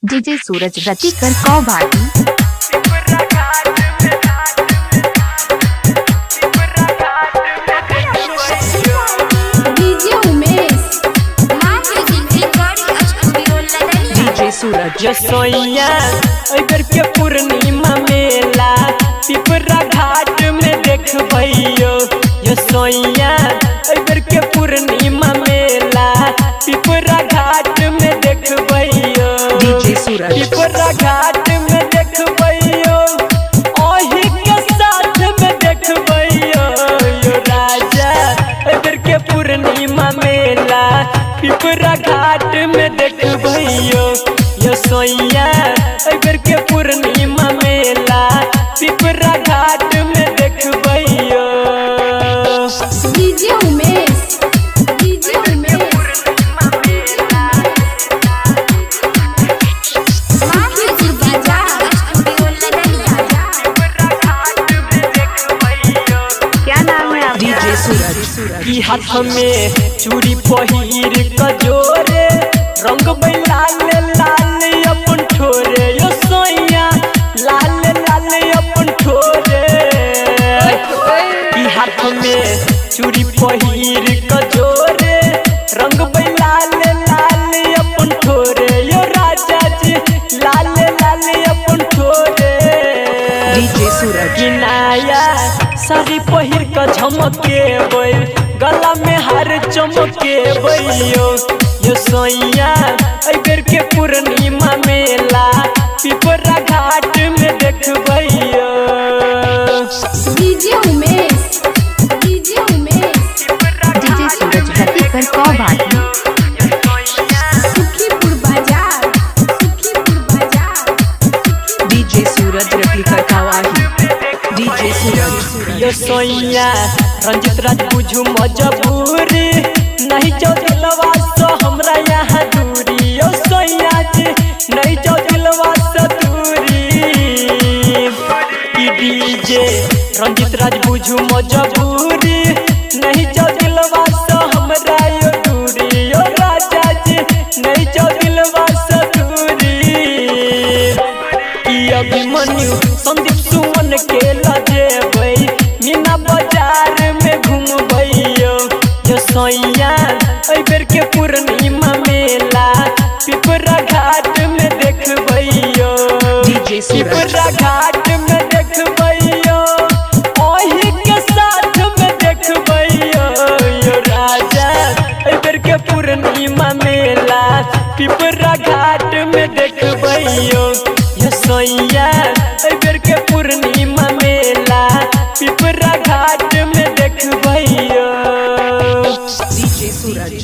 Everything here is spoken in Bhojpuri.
डीजे सूरज रतिकर कौ भाटी डीजे सूरज सोइया अगर के पूर्णिमा मेला पिपरा घाट में देख भैयो ये सोइया अगर के पूर्णिमा मेला पिपरा घाट में देख भैयो डीजे सूरज पिपरा घाट में देख भैयो ओही के साथ में देख भैयो यो राजा अगर के पूर्णिमा मेला पिपरा घाट में देख भैयो यो सोइया अगर के पूर्णिमा मेला पिपरा घाट में देख भैयो डीजे उमेश क्या नाम है आप? डीजे सूरज की हाथ में चूड़ी पहिर कजोरे रंग लाल लाल अपन ठोरे यो सोइया लाल लाल अपन ठोरे की हाथ में चूड़ी पहिर कजोरे रंग लाल लाल अपन ठोरे यो राजा जी लाल लाल अपन ठोरे डीजे सूरज किनाया साड़ी पहिर का झमके बई गला में हार चमके बइयो यो सोइया अगर के पूर्णिमा मेला पिपरा घाट में देख बइयो डीजे उमेश डीजे सूरज रतिकर कौ भाटी सुखीपुर बाजार डीजे सूरज रतिकर कवाही डीजे सूरज यो सोइया रंजित राज बुझू मजबूरी नहीं जो दिलवा सो हमरा यहाँ दूरी यो सोइया जी नहीं जो दिलवा सो दूरी ई डीजे रंजित राज बुझू मजबूरी नहीं जो दिलवा सो हमरा यो दूरी यो राजा जी नहीं जो दिलवा सो दूरी ई अभिमन्यु संदीप सुमन के लजेबै मीना बाजार में घूमबैयो यो सोइया अइबर के पूर्णिमा मेला पिपरा घाट में देखबैयो डीजे सूरज पिपरा घाट में देखबैयो ओही के साथ में देखबैयो यो राजा अइबर के पूर्णिमा मेला पिपरा घाट में देखबैयो यो सोइया अइबर के पूर्णिमा मेला पिपरा घाट में देखबैयो डीजे सूरज